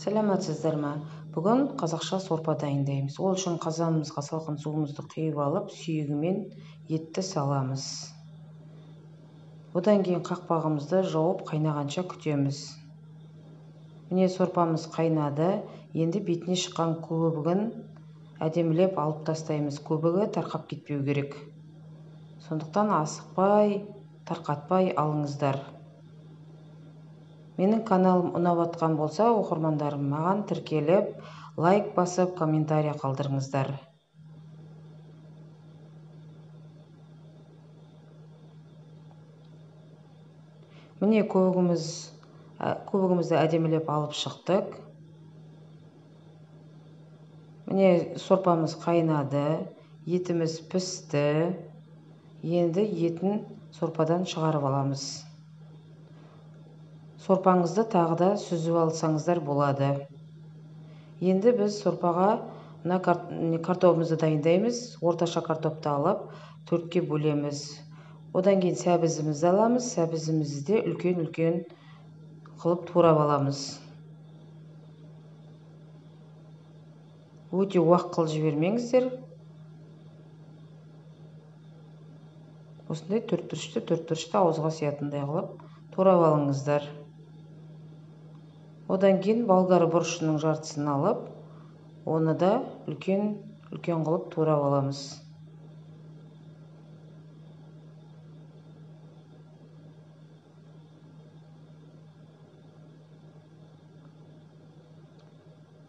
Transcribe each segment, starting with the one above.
Саламатсыздар ма? Бүгін қазақша сорпа дайындаймыз. Ол үшін қазанымызға салқын суымызды құйып алып, сүйегімен етті саламыз. Одан кейін қақпағымызды жауып қайнағанша күтеміз. Міне сорпамыз қайнады. Енді бетіне шыққан көбігін әдемілеп алып тастаймыз. Көбігі тарқап кетпеу керек. Сондықтан асықпай, тарқатпай алыңыздар. Менің каналым ұнап жатқан болса, оқырмандарым маған тіркеліп, лайк басып, комментария қалдырыңыздар. Міне көбігімізді әдемілеп алып шықтық. Міне сорпамыз қайнады, етіміз пісті. Енді етін сорпадан шығарып аламыз. Сорпаңызды тағы да сүзіп алсаңыздар болады. Енді біз сорпаға картопымызды дайындаймыз. Орташа картопты алып, 4-ке бөлеміз. Одан кейін сәбізімізді аламыз. Сәбізімізді үлкен-үлкен қылып турап аламыз. Өте уақ қылып жібермеңіздер. Осындай төрт-бұрышты ауызға сиятындай қылып турап алыңыздар. Одан кейін болгар бұрышының жартысын алып, оны да үлкен қылып турап аламыз.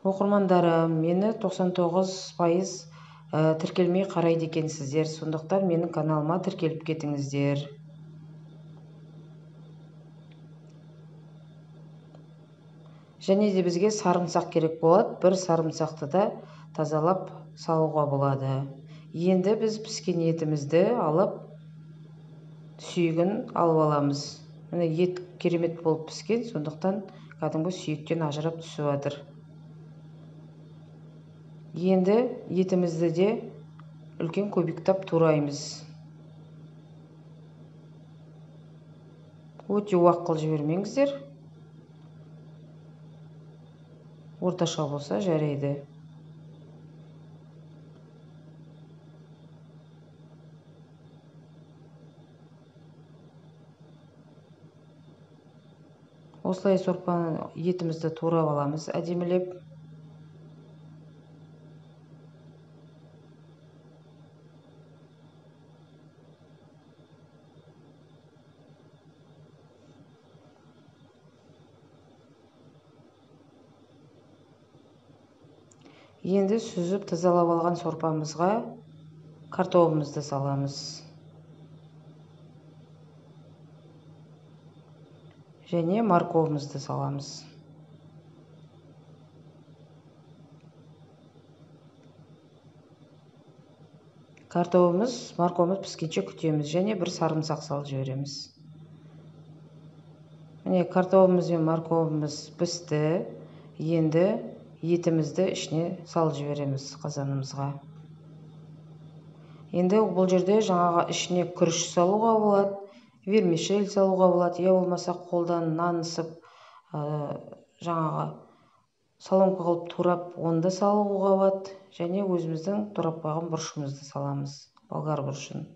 Оқырмандарым, мені 99% тіркелмей қарайды екенсіздер. Сондықтан менің каналыма тіркеліп кетіңіздер. Және де бізге сарымсақ керек болады. Бір сарымсақты да тазалап салуға болады. Енді біз піскен етімізді алып, сүйегін алып аламыз. Міне ет керемет болып піскен, сондықтан кәдімгі сүйектен ажырап түсіп жатыр. Енді етімізді де үлкен көбіктеп тураймыз. Өте уақ қылып жібермеңіздер. Орташа болса жарайды. Осылай етімізді турап аламыз әдемілеп. Енді сүзіп тазалап алған сорпамызға картопымызды саламыз. Және морковымызды саламыз. Картопымыз, морковымыз піскенше күтеміз. Және бір сарымсақ салып жібереміз. Міне картопымыз бен морковымыз пісті. Енді етімізді ішіне салып жібереміз қазанымызға. Енді бұл жерде жаңағы ішіне күріш салуға болады, вермишель салуға болады, я болмаса қолдан нанысып, жаңағы соломка қылып турап, оны да салуға болады. Және өзіміздің турап қойған бұрышымызды саламыз, болгар бұрышын.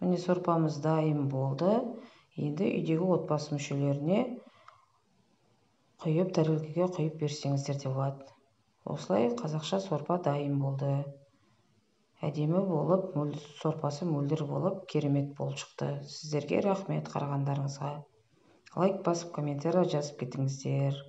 Міне сорпамыз дайын болды. Енді үйдегі отбасы мүшелеріне құйып, тәрелкеге құйып берсеңіздер де болады. Осылай қазақша сорпа дайын болды. Әдемі болып, сорпасы мөлдір болып, керемет болып шықты. Сіздерге рахмет қарағандарыңызға. Лайк басып, комментарий жазып кетіңіздер.